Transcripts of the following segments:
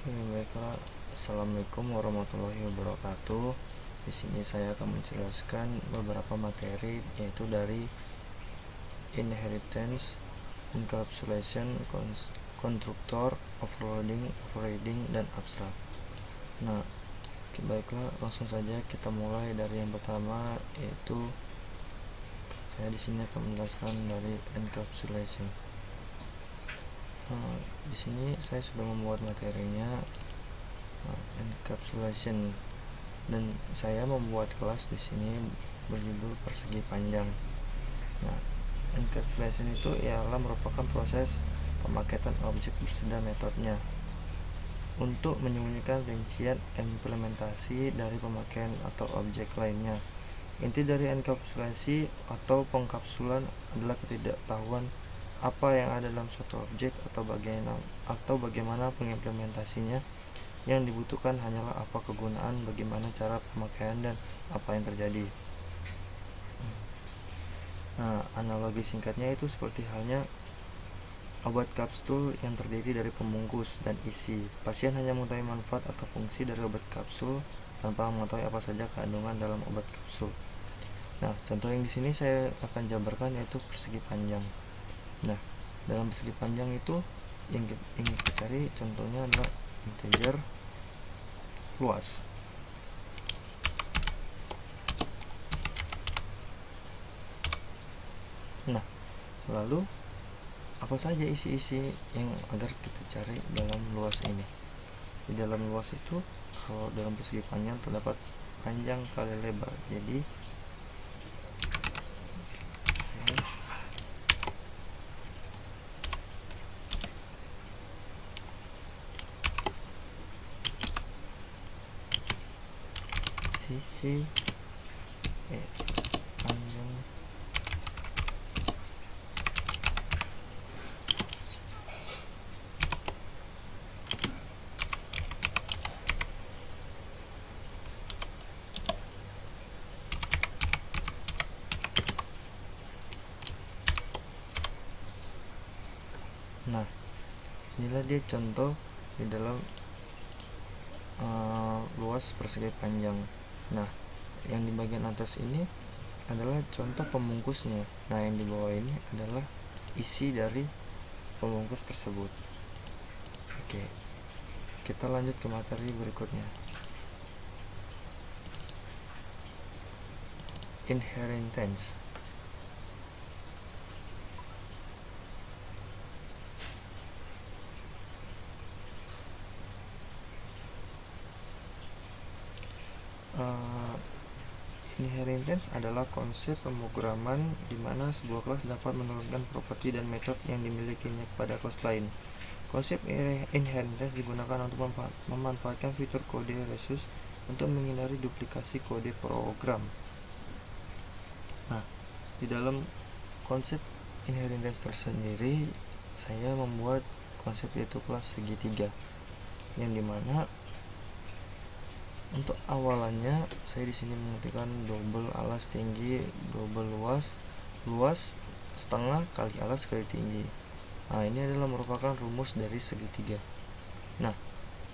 Oke, baiklah. Assalamualaikum warahmatullahi wabarakatuh. Di sini saya akan menjelaskan beberapa materi yaitu dari inheritance, encapsulation, konstruktor, overloading, overriding, dan abstrak. Nah, baiklah, langsung saja kita mulai dari yang pertama, yaitu saya di sini akan menjelaskan dari encapsulation. Di sini saya sudah membuat materinya, encapsulation, dan saya membuat kelas di sini berjudul persegi panjang. Nah, encapsulation itu ialah merupakan proses pemaketan objek bersedia metodenya untuk menyembunyikan rincian implementasi dari pemakaian atau objek lainnya. Inti dari enkapsulasi atau pengkapsulan adalah ketidaktahuan apa yang ada dalam suatu objek atau bagaimana pengimplementasinya. Yang dibutuhkan hanyalah apa kegunaan, bagaimana cara pemakaian, dan apa yang terjadi. Nah, analogi singkatnya itu seperti halnya obat kapsul yang terdiri dari pembungkus dan isi. Pasien hanya mengetahui manfaat atau fungsi dari obat kapsul tanpa mengetahui apa saja kandungan dalam obat kapsul. Nah, contoh yang di sini saya akan jabarkan yaitu persegi panjang. Nah, dalam persegi panjang itu yang ingin kita cari contohnya adalah integer luas. Nah, lalu apa saja isi-isi yang agar kita cari dalam luas ini? Di dalam luas itu, kalau dalam persegi panjang terdapat panjang kali lebar. Jadi sisi panjang Nah, inilah dia contoh di dalam luas persegi panjang. Nah, yang di bagian atas ini adalah contoh pembungkusnya. Nah, yang di bawah ini adalah isi dari pembungkus tersebut. Oke, kita lanjut ke materi berikutnya. Inheritance. Inheritance adalah konsep pemrograman di mana sebuah kelas dapat menurunkan properti dan metode yang dimilikinya kepada kelas lain. Konsep inheritance digunakan untuk memanfaatkan fitur kode resus untuk menghindari duplikasi kode program. Nah, di dalam konsep inheritance tersendiri, saya membuat konsep yaitu kelas segitiga, yang dimana untuk awalannya saya di sini mengetikkan double alas tinggi double luas setengah kali alas kali tinggi. Nah, ini adalah merupakan rumus dari segitiga. Nah,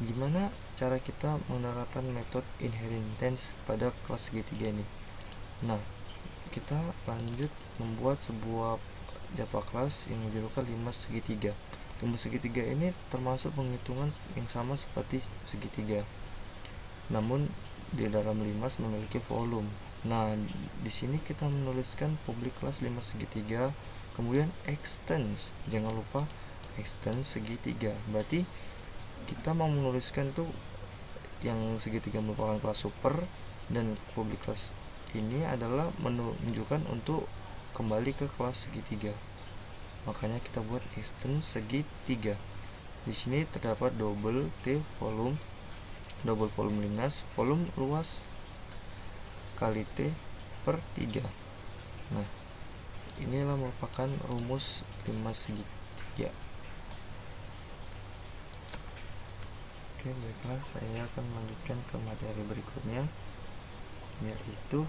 gimana cara kita menerapkan metode inheritance pada kelas segitiga ini? Nah, kita lanjut membuat sebuah Java class yang menjadikan limas segitiga. Limas segitiga ini termasuk penghitungan yang sama seperti segitiga, namun di dalam limas memiliki volume. Nah, di sini kita menuliskan public class limas segitiga, kemudian extends, jangan lupa extend segitiga. Berarti kita mau menuliskan tuh yang segitiga merupakan kelas super, dan public class ini adalah menunjukkan untuk kembali ke kelas segitiga. Makanya kita buat extend segitiga. Di sini terdapat double T volume, double volume linas, volume luas kali T per 3. Nah, inilah merupakan rumus limas segitiga. Oke, baiklah, saya akan melanjutkan ke materi berikutnya, yaitu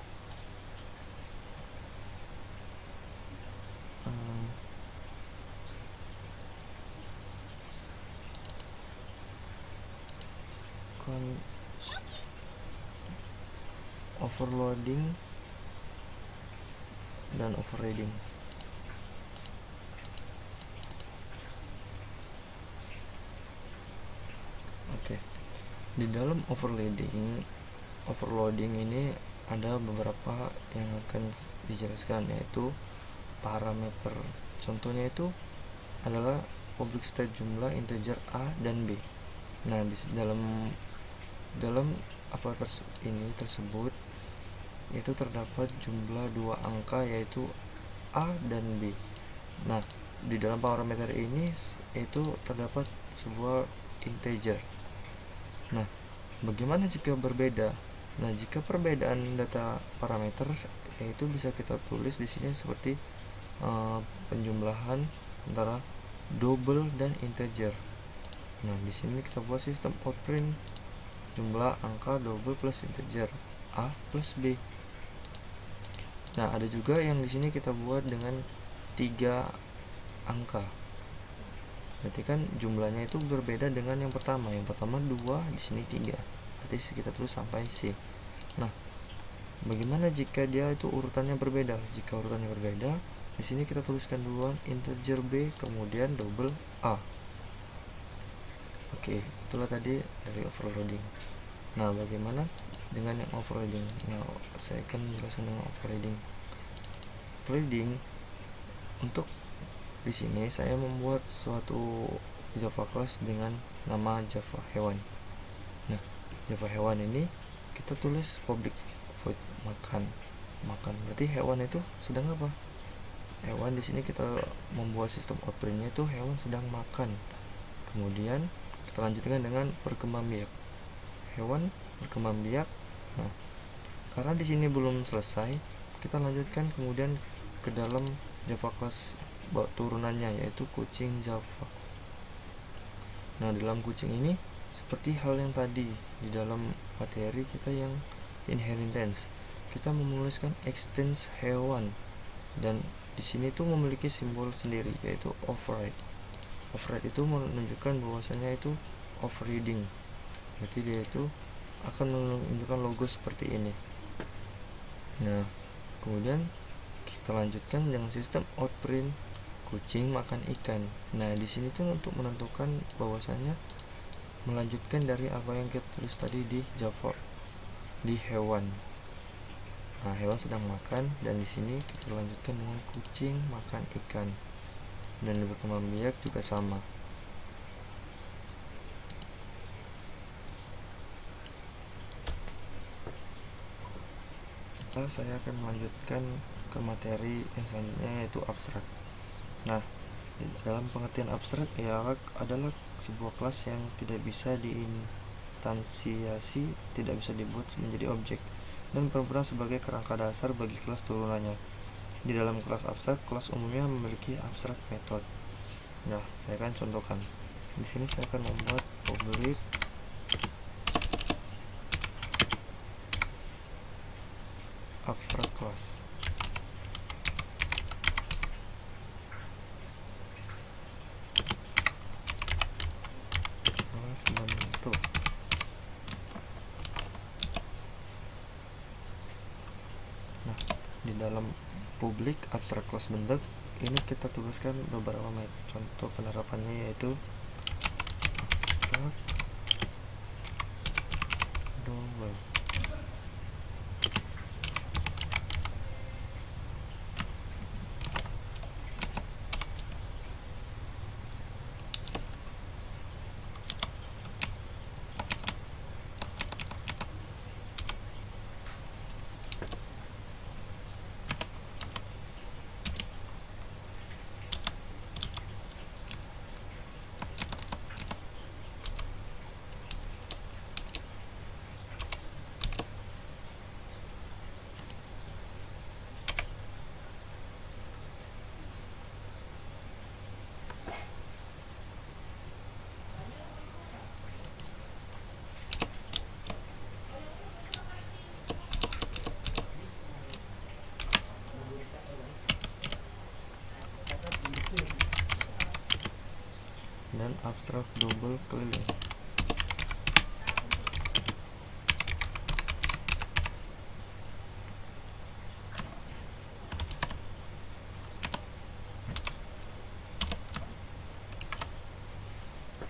overloading dan overriding. Oke, di dalam overloading ini ada beberapa yang akan dijelaskan, yaitu parameter. Contohnya itu adalah public state jumlah integer A dan B. Nah, di dalam ini tersebut itu terdapat jumlah dua angka, yaitu A dan B. Nah, di dalam parameter ini itu terdapat sebuah integer. Nah, bagaimana jika berbeda? Nah, jika perbedaan data parameter, yaitu bisa kita tulis di sini seperti penjumlahan antara double dan integer. Nah, di sini kita buat sistem outprint jumlah angka double plus integer A plus B. Nah, ada juga yang di sini kita buat dengan 3 angka. Berarti kan jumlahnya itu berbeda dengan yang pertama. Yang pertama 2, di sini 3. Berarti kita tulis sampai C. Nah, bagaimana jika dia itu urutannya berbeda? Jika urutannya berbeda, di sini kita tuliskan duluan integer B, kemudian double A. Oke, itulah tadi dari overloading. Nah, bagaimana dengan yang overriding? Nah, saya akan menjelaskan dengan overriding. Overriding, untuk di sini saya membuat suatu Java class dengan nama Java hewan. Nah, Java hewan ini kita tulis public void makan. Berarti hewan itu sedang apa? Hewan di sini kita membuat sistem outprintnya itu hewan sedang makan. Kemudian kita lanjutkan dengan perkembangbiak. Hewan berkembang biak. Nah, karena di sini belum selesai, kita lanjutkan kemudian ke dalam Java class turunannya, yaitu kucing Java. Nah, dalam kucing ini seperti hal yang tadi di dalam materi kita yang inheritance, kita menuliskan extends hewan, dan di sini tuh memiliki simbol sendiri, yaitu override. Override itu menunjukkan bahwasanya itu overriding. Berarti dia itu akan menunjukkan logo seperti ini. Nah, kemudian kita lanjutkan dengan sistem outprint kucing makan ikan. Nah, di sini tuh untuk menentukan bahwasanya melanjutkan dari apa yang kita tulis tadi di Java di hewan. Nah, hewan sedang makan, dan di sini kita lanjutkan dengan kucing makan ikan. Dan di berkembangbiak juga sama. Saya akan melanjutkan ke materi yang selanjutnya, yaitu abstrak. Nah, dalam pengertian abstrak adalah sebuah kelas yang tidak bisa diinstansiasi, tidak bisa dibuat menjadi objek, dan berperan sebagai kerangka dasar bagi kelas turunannya. Di dalam kelas abstrak, kelas umumnya memiliki abstrak method. Nah, saya akan contohkan. Di sini saya akan membuat public abstract class. Kelas bentuk. Nah, di dalam public abstract class bentuk ini kita tuliskan beberapa contoh penerapannya, yaitu abstract double. Dan abstrak double keliling.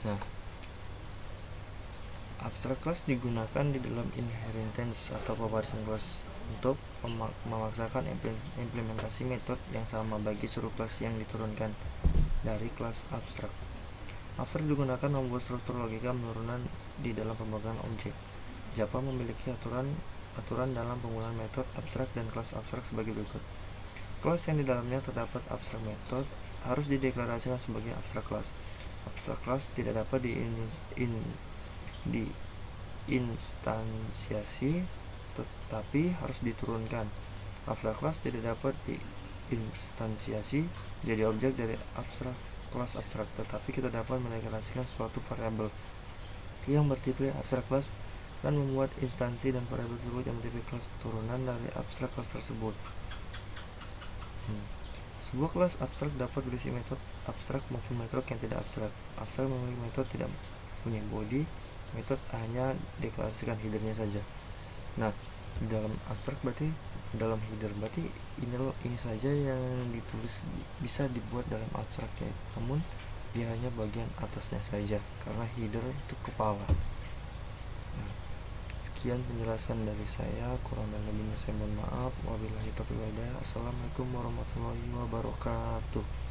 Nah, abstrak class digunakan di dalam inheritance atau pewarisan kelas untuk memaksakan implementasi metode yang sama bagi seluruh kelas yang diturunkan dari kelas abstrak. Abstrak digunakan membuat struktur logika penurunan di dalam pemrograman objek. Java memiliki aturan dalam penggunaan metode abstrak dan kelas abstrak sebagai berikut. Kelas yang di dalamnya terdapat abstrak metode harus dideklarasikan sebagai abstrak kelas. Abstrak kelas tidak dapat diinstansiasi tetapi harus diturunkan. Abstrak kelas tidak dapat diinstansiasi jadi objek dari abstrak kelas abstrak, tetapi kita dapat mendeklarasikan suatu variabel yang bertipe abstrak kelas dan membuat instansi dan variabel tersebut yang bertipe kelas turunan dari abstrak kelas tersebut. Sebuah kelas abstrak dapat berisi metode abstrak maupun metode yang tidak abstrak. Abstrak memiliki metode tidak punya body, metode hanya deklarasikan headernya saja. Nah, dalam abstrak berarti dalam header berarti ini saja yang ditulis bisa dibuat dalam abstrak ya, namun dia hanya bagian atasnya saja karena header itu kepala. Nah, sekian penjelasan dari saya, kurang dan lebihnya saya mohon maaf. Wabillahi taufiq wal hidayah. Assalamualaikum warahmatullahi wabarakatuh.